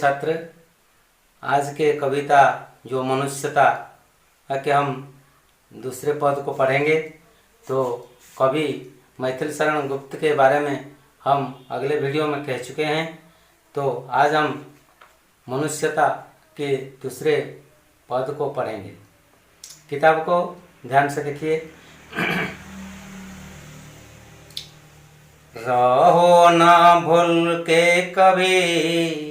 छात्र, आज के कविता जो मनुष्यता के हम दूसरे पद को पढ़ेंगे। तो कवि मैथिल शरण गुप्त के बारे में हम अगले वीडियो में कह चुके हैं। तो आज हम मनुष्यता के दूसरे पद को पढ़ेंगे। किताब को ध्यान से देखिए। रहो ना भूल के कभी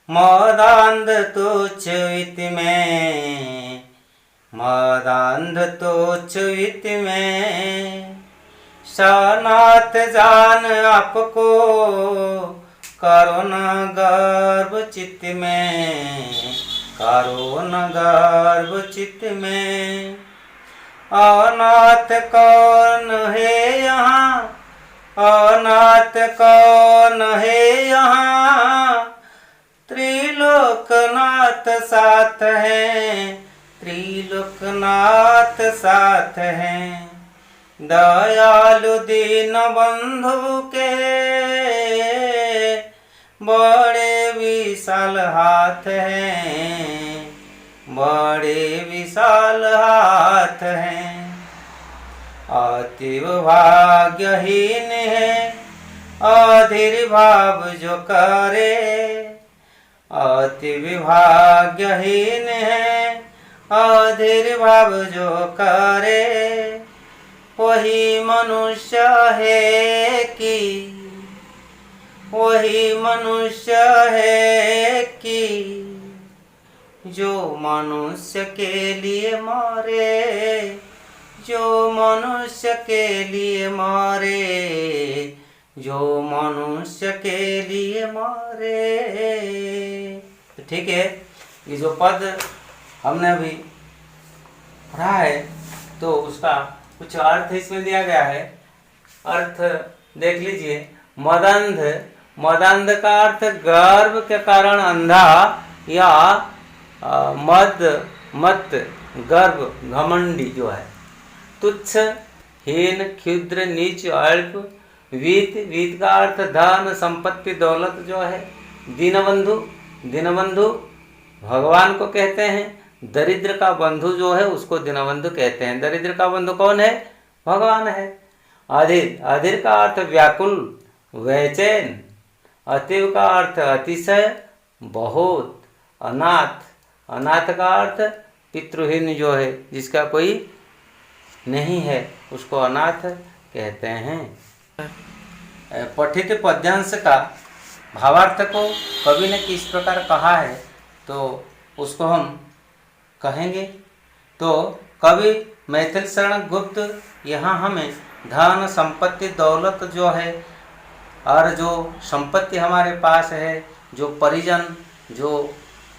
मदांध तुच्छ वित में, मदांध तुच्छ वित में, सनात जान आपको करो न गर्व चित्त में, करो न गर्व चित्त में। अनाथ कौन है यहाँ, अनाथ कौन है यहाँ, त्रिलोकनाथ साथ हैं, त्रिलोकनाथ साथ हैं। दयालु दीन बंधु के बड़े विशाल हाथ हैं, बड़े विशाल हाथ हैं। अतीव भाग्यहीन है अधीर भाव जो करे, अति भाग्यहीन है अधीर भाव जो करे। वही मनुष्य है कि, वही मनुष्य है कि जो मनुष्य के लिए मरे, जो मनुष्य के लिए मरे, जो मनुष्य के लिए मरे। तो ठीक है, ये जो पद हमने अभी पढ़ा है तो उसका कुछ अर्थ इसमें दिया गया है। अर्थ देख लीजिए। मदांध, मदांध का अर्थ गर्व के कारण अंधा या मद मत गर्व घमंडी जो है। तुच्छ, हीन, क्षुद्र, नीच, अल्प। वीत, वीत का अर्थ धन संपत्ति दौलत जो है। दीनबंधु, दीनबंधु भगवान को कहते हैं। दरिद्र का बंधु जो है उसको दीनबंधु कहते हैं। दरिद्र का बंधु कौन है? भगवान है। अधीर, अधीर का अर्थ व्याकुल बेचैन। अतीव का अर्थ अतिशय बहुत। अनाथ, अनाथ का अर्थ पितृहीन जो है, जिसका कोई नहीं है उसको अनाथ कहते हैं। पठित पद्यांश का भावार्थ को कवि ने किस प्रकार कहा है तो उसको हम कहेंगे। तो कवि मैथिल शरण गुप्त यहाँ हमें धन संपत्ति दौलत जो है और जो संपत्ति हमारे पास है, जो परिजन, जो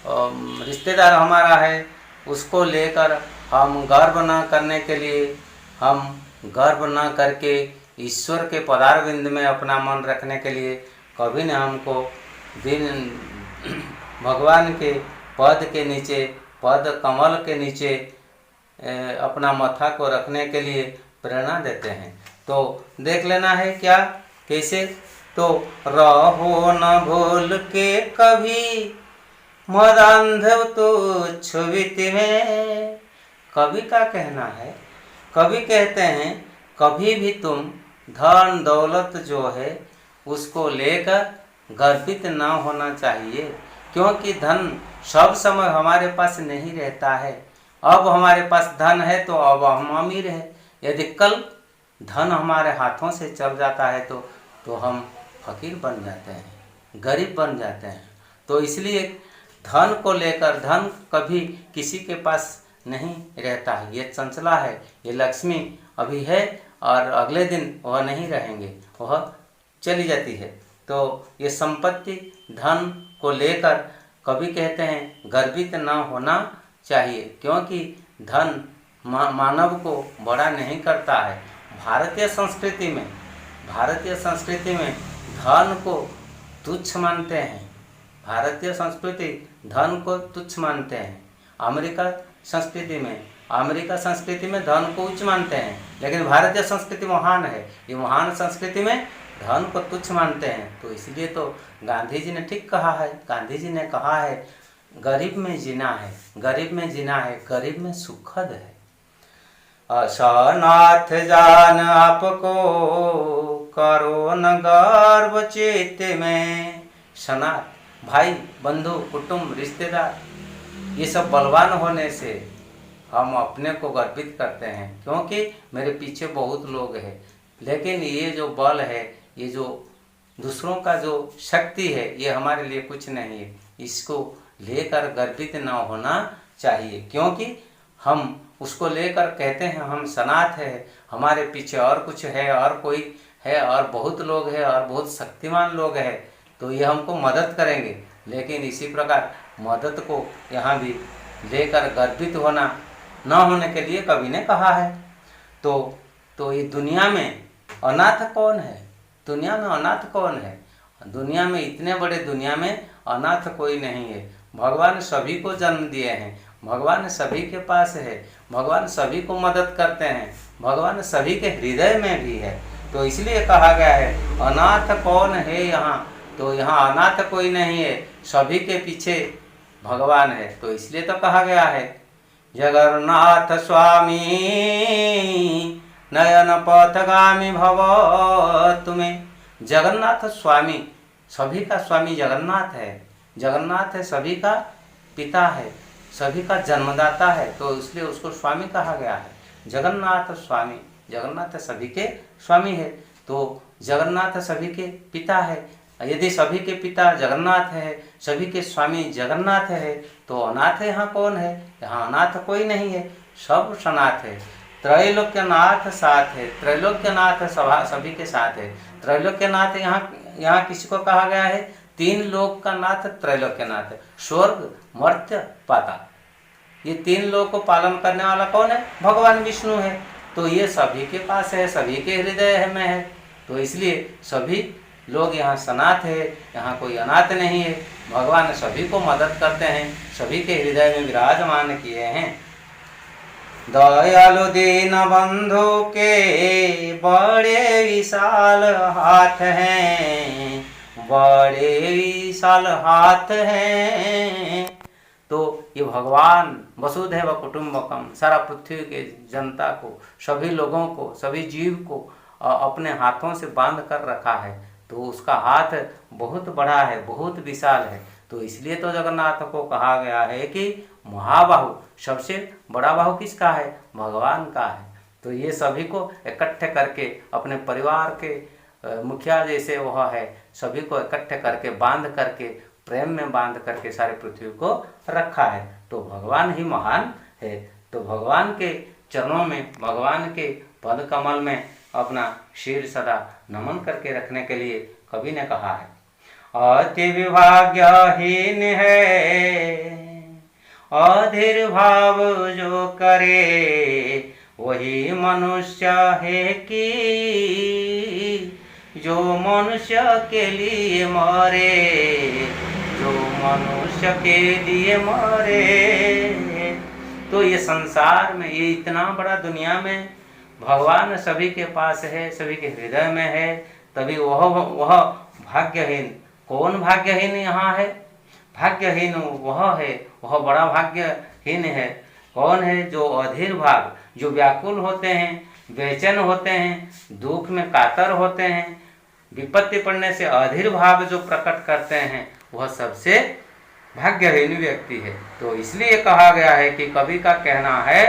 रिश्तेदार हमारा है, उसको लेकर हम गर्व न करने के लिए, हम गर्व न करके ईश्वर के पदारविंद में अपना मन रखने के लिए कवि ने हमको दिन भगवान के पद के नीचे, पद कमल के नीचे अपना माथा को रखने के लिए प्रेरणा देते हैं। तो देख लेना है क्या, कैसे। तो रहो न भूल के कभी मदांध तुच्छ वित में। कवि का कहना है, कवि कहते हैं कभी भी तुम धन दौलत जो है उसको लेकर गर्वित ना होना चाहिए, क्योंकि धन सब समय हमारे पास नहीं रहता है। अब हमारे पास धन है तो अब हम अमीर हैं। यदि कल धन हमारे हाथों से चल जाता है तो हम फकीर बन जाते हैं, गरीब बन जाते हैं। तो इसलिए धन को लेकर, धन कभी किसी के पास नहीं रहता है। ये चंचला है, ये लक्ष्मी अभी है और अगले दिन वह नहीं रहेंगे, वह चली जाती है। तो ये संपत्ति धन को लेकर कवि कहते हैं गर्वित न होना चाहिए, क्योंकि धन मानव को बड़ा नहीं करता है। भारतीय संस्कृति में, भारतीय संस्कृति में धन को तुच्छ मानते हैं। भारतीय संस्कृति धन को तुच्छ मानते हैं। अमेरिका संस्कृति में धन को उच्च मानते हैं, लेकिन भारतीय संस्कृति महान है। ये महान संस्कृति में धन को तुच्छ मानते हैं। तो इसलिए तो गांधी जी ने ठीक कहा है, गांधी जी ने कहा है गरीब में जीना है, गरीब में जीना है, गरीब में सुखद है। असनाथ जान आपको करो न गर्व चित्त में। सनाथ भाई बंधु कुटुंब रिश्तेदार ये सब बलवान होने से हम अपने को गर्वित करते हैं, क्योंकि मेरे पीछे बहुत लोग हैं। लेकिन ये जो बल है, ये जो दूसरों का जो शक्ति है, ये हमारे लिए कुछ नहीं है। इसको लेकर गर्वित न होना चाहिए, क्योंकि हम उसको लेकर कहते हैं हम सनाथ है, हमारे पीछे और कुछ है, और कोई है, और बहुत लोग हैं, और बहुत शक्तिमान लोग हैं, तो ये हमको मदद करेंगे। लेकिन इसी प्रकार मदद को यहाँ भी लेकर गर्वित होना न होने के लिए कवि ने कहा है। तो ये दुनिया में अनाथ कौन है? दुनिया में अनाथ कौन है? दुनिया में इतने बड़े दुनिया में अनाथ कोई नहीं है। भगवान सभी को जन्म दिए हैं, भगवान सभी के पास है, भगवान सभी को मदद करते हैं, भगवान सभी के हृदय में भी है। तो इसलिए कहा गया है अनाथ कौन है यहाँ। तो यहाँ अनाथ कोई नहीं है, सभी के पीछे भगवान है। तो इसलिए तो कहा गया है जगन्नाथ स्वामी नयन पथगामी भव तुम्हें। जगन्नाथ स्वामी, सभी का स्वामी जगन्नाथ है। जगन्नाथ है, सभी का पिता है, सभी का जन्मदाता है, तो इसलिए उसको स्वामी कहा गया है। जगन्नाथ स्वामी, जगन्नाथ सभी के स्वामी है, तो जगन्नाथ सभी के पिता है। यदि सभी के पिता जगन्नाथ है, सभी के स्वामी जगन्नाथ है, तो अनाथ यहाँ कौन है? यहाँ अनाथ कोई नहीं है, सब सनाथ है। त्रैलोक्यनाथ साथ है, त्रैलोक्यनाथ सभी के साथ है। त्रैलोक्यनाथ यहाँ किसी को कहा गया है? तीन लोक का नाथ त्रैलोक्यनाथ है, स्वर्ग मर्त्य पाताल। ये तीन लोक को पालन करने वाला कौन है? भगवान विष्णु है। तो ये सभी के पास है, सभी के हृदय में है। तो इसलिए सभी लोग यहाँ सनाथ है, यहाँ कोई अनाथ नहीं है। भगवान सभी को मदद करते हैं, सभी के हृदय में विराजमान किए हैं। दयालु दीन बंधु के बड़े विशाल हाथ हैं, बड़े विशाल हाथ हैं। तो ये भगवान वसुधैव कुटुंबकम सारा पृथ्वी के जनता को, सभी लोगों को, सभी जीव को अपने हाथों से बांध कर रखा है। तो उसका हाथ बहुत बड़ा है, बहुत विशाल है। तो इसलिए तो जगन्नाथ को कहा गया है कि महाबाहु, सबसे बड़ा बाहु किसका है? भगवान का है। तो ये सभी को इकट्ठे करके अपने परिवार के मुखिया जैसे वह है, सभी को इकट्ठे करके बांध करके, प्रेम में बांध करके सारी पृथ्वी को रखा है। तो भगवान ही महान है। तो भगवान के चरणों में, भगवान के पद कमल में अपना शीर सदा नमन करके रखने के लिए कवि ने कहा है अति विभाग्यहीन है अधीर भाव जो करे, वही मनुष्य है कि जो मनुष्य के लिए मरे, जो मनुष्य के लिए मरे। तो ये संसार में, ये इतना बड़ा दुनिया में भगवान सभी के पास है, सभी के हृदय में है, तभी वह भाग्यहीन, कौन भाग्यहीन यहाँ है? भाग्यहीन वह है, वह बड़ा भाग्यहीन है। कौन है? जो अधीर भाव, जो व्याकुल होते हैं, बेचैन होते हैं, दुख में कातर होते हैं, विपत्ति पड़ने से अधीर भाव जो प्रकट करते हैं, वह सबसे भाग्यहीन व्यक्ति है। तो इसलिए कहा गया है कि कवि का कहना है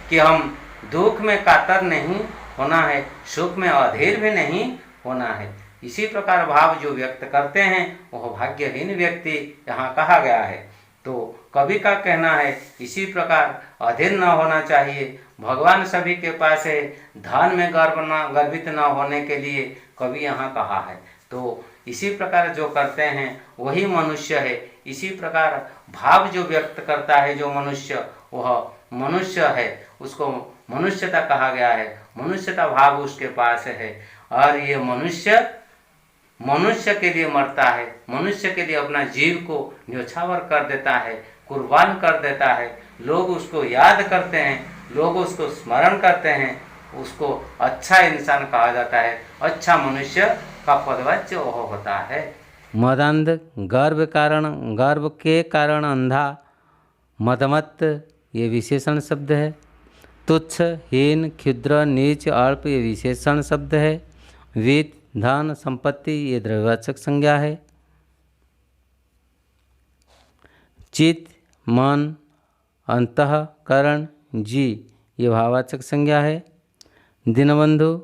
कि हम दुख में कातर नहीं होना है, सुख में अधीर भी नहीं होना है। इसी प्रकार भाव जो व्यक्त करते हैं वह भाग्यहीन व्यक्ति यहाँ कहा गया है। तो कवि का कहना है इसी प्रकार अधीर न होना चाहिए। भगवान सभी के पास है, धन में गर्वित न होने के लिए कवि यहाँ कहा है। तो इसी प्रकार जो करते हैं वही मनुष्य है। इसी प्रकार भाव जो व्यक्त करता है जो मनुष्य, वह मनुष्य है, उसको मनुष्यता कहा गया है। मनुष्यता भाव उसके पास है। और ये मनुष्य के लिए मरता है, मनुष्य के लिए अपना जीव को न्योछावर कर देता है, कुर्बान कर देता है। लोग उसको याद करते हैं, लोग उसको स्मरण करते हैं, उसको अच्छा इंसान कहा जाता है, अच्छा मनुष्य का पदवाच्य वह होता है। मदंध गर्व के कारण अंधा, मदमत्त ये विशेषण शब्द है। तुच्छ, हीन, क्षुद्र, नीच, अल्प ये विशेषण शब्द है। वित्त, धन, संपत्ति ये द्रव्यवाचक संज्ञा है। चित्त, मन, अंतःकरण, जी ये भाववाचक संज्ञा है। दीनबंधु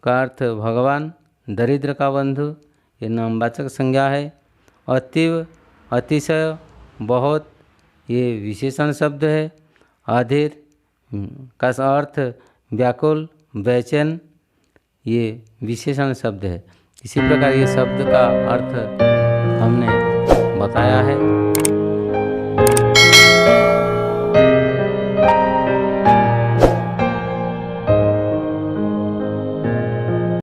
का अर्थ भगवान, दरिद्र का बंधु ये नामवाचक संज्ञा है। अतीव, अतिशय, बहुत ये विशेषण शब्द है। अधीर का अर्थ व्याकुल, बेचैन ये विशेषण शब्द है। इसी प्रकार ये शब्द का अर्थ हमने बताया है।